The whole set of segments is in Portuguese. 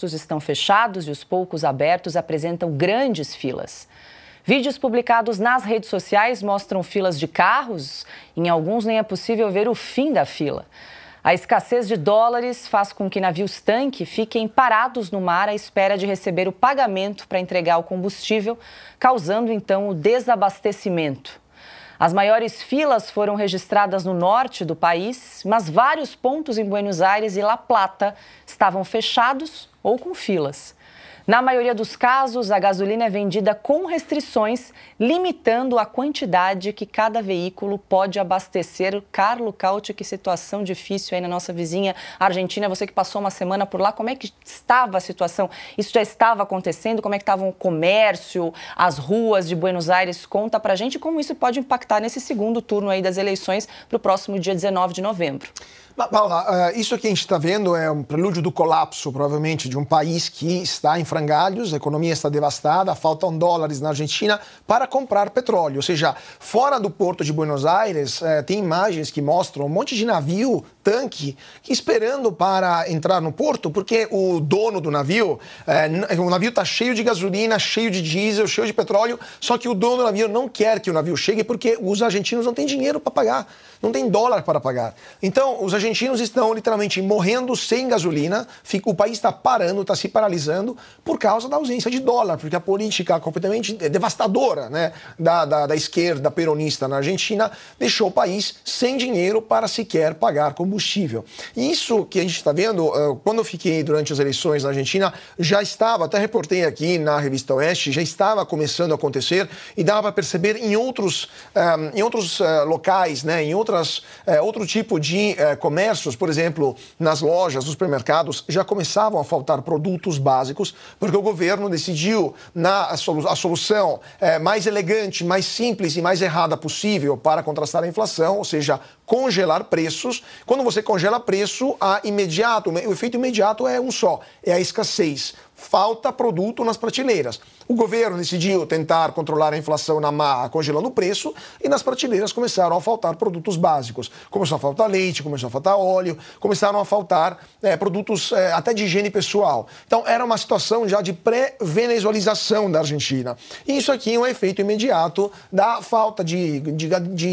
postos estão fechados e os poucos abertos apresentam grandes filas. Vídeos publicados nas redes sociais mostram filas de carros. Em alguns nem é possível ver o fim da fila. A escassez de dólares faz com que navios-tanque fiquem parados no mar à espera de receber o pagamento para entregar o combustível, causando então o desabastecimento. As maiores filas foram registradas no norte do país, mas vários pontos em Buenos Aires e La Plata estavam fechados ou com filas. Na maioria dos casos, a gasolina é vendida com restrições, limitando a quantidade que cada veículo pode abastecer. Carlo Cauti, que situação difícil aí na nossa vizinha Argentina. Você que passou uma semana por lá, como é que estava a situação? Isso já estava acontecendo? Como é que estavam o comércio, as ruas de Buenos Aires? Conta pra gente como isso pode impactar nesse segundo turno aí das eleições para o próximo dia 19 de novembro. Paula, isso que a gente está vendo é um prelúdio do colapso, provavelmente, de um país que está em frangalhos, a economia está devastada, faltam dólares na Argentina para comprar petróleo. Ou seja, fora do porto de Buenos Aires, tem imagens que mostram um monte de navio, tanque, esperando para entrar no porto, porque o dono do navio, o navio está cheio de gasolina, cheio de diesel, cheio de petróleo, só que o dono do navio não quer que o navio chegue porque os argentinos não têm dinheiro para pagar, não tem dólar para pagar. Então, os argentinos estão literalmente morrendo sem gasolina, o país está parando, está se paralisando por causa da ausência de dólar, porque a política completamente devastadora, né, da esquerda peronista na Argentina deixou o país sem dinheiro para sequer pagar combustível. E isso que a gente está vendo, quando eu fiquei durante as eleições na Argentina, já estava, até reportei aqui na Revista Oeste, já estava começando a acontecer e dava para perceber em outros locais, né, em outro tipo de comércios, por exemplo, nas lojas, nos supermercados, já começavam a faltar produtos básicos, porque o governo decidiu a solução mais elegante, mais simples e mais errada possível para contrastar a inflação, ou seja, congelar preços. Quando você congela preço, o efeito imediato é um só, é a escassez. Falta produto nas prateleiras. O governo decidiu tentar controlar a inflação na marra, congelando o preço, e nas prateleiras começaram a faltar produtos básicos. Começou a faltar leite, começou a faltar óleo, começaram a faltar produtos até de higiene pessoal. Então, era uma situação já de pré-venezuelização da Argentina. E isso aqui é um efeito imediato da falta de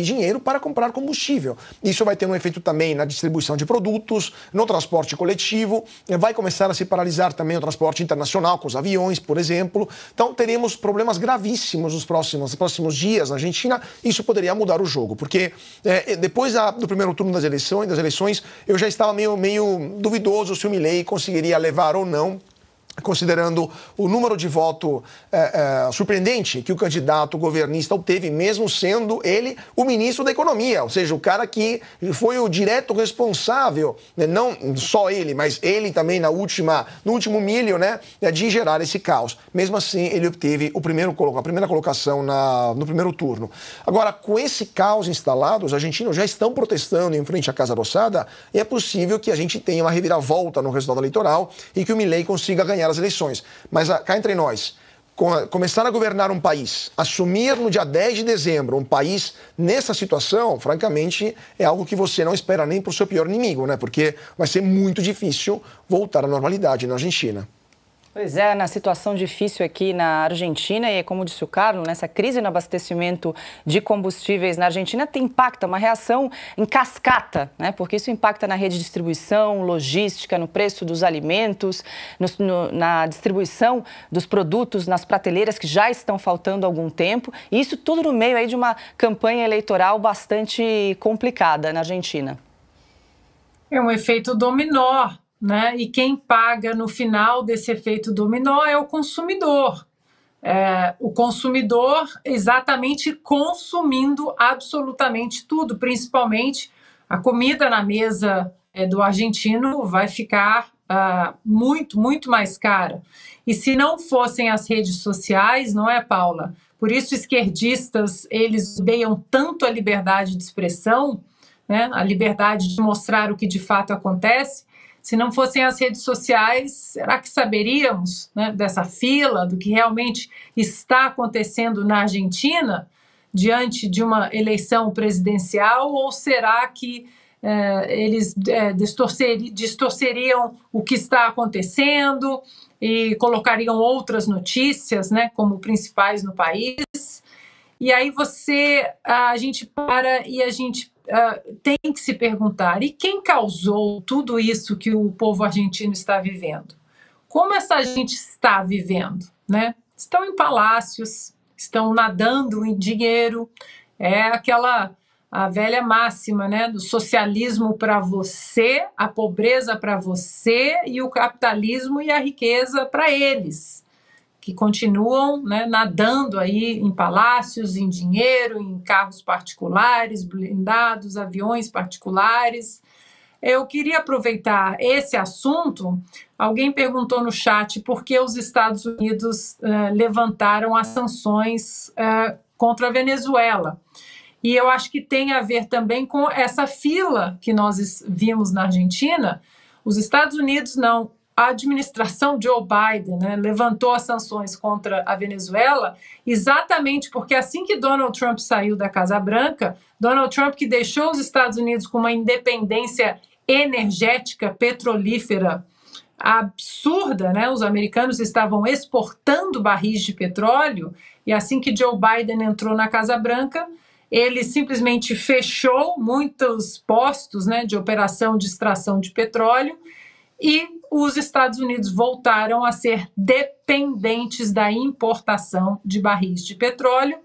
dinheiro para comprar combustível. Isso vai ter um efeito também na distribuição de produtos, no transporte coletivo, vai começar a se paralisar também o transporte internacional, com os aviões, por exemplo. Então, teremos problemas gravíssimos nos próximos dias na Argentina. Isso poderia mudar o jogo, porque depois do primeiro turno das eleições, eu já estava meio duvidoso se o Milei conseguiria levar ou não, considerando o número de voto surpreendente que o candidato governista obteve, mesmo sendo ele o ministro da Economia, ou seja, o cara que foi o direto responsável, né, não só ele, mas ele também no último milho, né, de gerar esse caos. Mesmo assim, ele obteve a primeira colocação no primeiro turno. Agora, com esse caos instalado, os argentinos já estão protestando em frente à Casa Rosada e é possível que a gente tenha uma reviravolta no resultado eleitoral e que o Milei consiga ganhar as eleições. Mas cá entre nós, começar a governar um país, assumir no dia 10 de dezembro um país nessa situação, francamente, é algo que você não espera nem para o seu pior inimigo, né? Porque vai ser muito difícil voltar à normalidade na Argentina. Pois é, na situação difícil aqui na Argentina, e como disse o Carlos, nessa crise no abastecimento de combustíveis na Argentina impacta uma reação em cascata, né? Porque isso impacta na rede de distribuição, logística, no preço dos alimentos, na distribuição dos produtos nas prateleiras que já estão faltando há algum tempo. E isso tudo no meio aí de uma campanha eleitoral bastante complicada na Argentina. É um efeito dominó, né? E quem paga no final desse efeito dominó é o consumidor. O consumidor exatamente consumindo absolutamente tudo, principalmente a comida na mesa do argentino vai ficar muito, muito mais cara. E se não fossem as redes sociais, não é, Paula? Por isso esquerdistas, eles odeiam tanto a liberdade de expressão, né? A liberdade de mostrar o que de fato acontece. Se não fossem as redes sociais, será que saberíamos, né, dessa fila, do que realmente está acontecendo na Argentina diante de uma eleição presidencial? Ou será que eles distorceriam o que está acontecendo e colocariam outras notícias, né, como principais no país. E aí a gente para e a gente tem que se perguntar, e quem causou tudo isso que o povo argentino está vivendo? Como essa gente está vivendo, né? Estão em palácios, estão nadando em dinheiro, a velha máxima, né, do socialismo para você, a pobreza para você e o capitalismo e a riqueza para eles, que continuam, né, nadando aí em palácios, em dinheiro, em carros particulares, blindados, aviões particulares. Eu queria aproveitar esse assunto. Alguém perguntou no chat por que os Estados Unidos levantaram as sanções contra a Venezuela. E eu acho que tem a ver também com essa fila que nós vimos na Argentina. Os Estados Unidos não. A administração Joe Biden, né, levantou as sanções contra a Venezuela exatamente porque assim que Donald Trump saiu da Casa Branca, Donald Trump, que deixou os Estados Unidos com uma independência energética, petrolífera absurda, né? Os americanos estavam exportando barris de petróleo e assim que Joe Biden entrou na Casa Branca, ele simplesmente fechou muitos postos, né, de operação de extração de petróleo e os Estados Unidos voltaram a ser dependentes da importação de barris de petróleo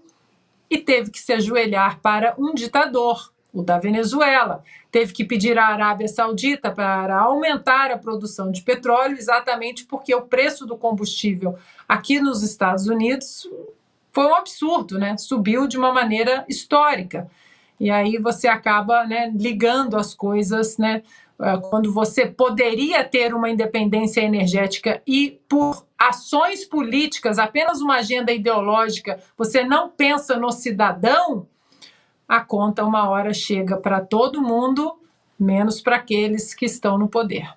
e teve que se ajoelhar para um ditador, o da Venezuela. Teve que pedir à Arábia Saudita para aumentar a produção de petróleo, exatamente porque o preço do combustível aqui nos Estados Unidos foi um absurdo, né? Subiu de uma maneira histórica. E aí você acaba, né, ligando as coisas, né? Quando você poderia ter uma independência energética e por ações políticas, apenas uma agenda ideológica, você não pensa no cidadão, a conta uma hora chega para todo mundo, menos para aqueles que estão no poder.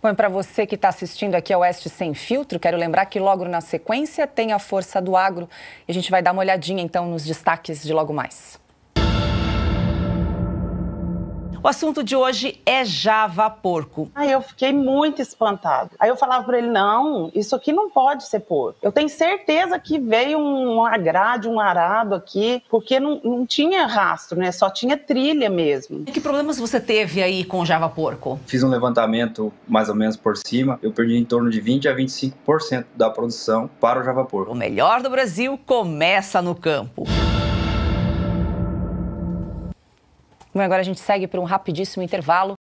Bom, para você que está assistindo aqui ao Oeste Sem Filtro, quero lembrar que logo na sequência tem a Força do Agro e a gente vai dar uma olhadinha então nos destaques de logo mais. O assunto de hoje é javaporco. Aí eu fiquei muito espantada. Aí eu falava para ele, não, isso aqui não pode ser porco. Eu tenho certeza que veio uma grade, um arado aqui, porque não tinha rastro, né? Só tinha trilha mesmo. E que problemas você teve aí com o javaporco? Fiz um levantamento mais ou menos por cima. Eu perdi em torno de 20% a 25% da produção para o javaporco. O melhor do Brasil começa no campo. Bom, agora a gente segue para um rapidíssimo intervalo.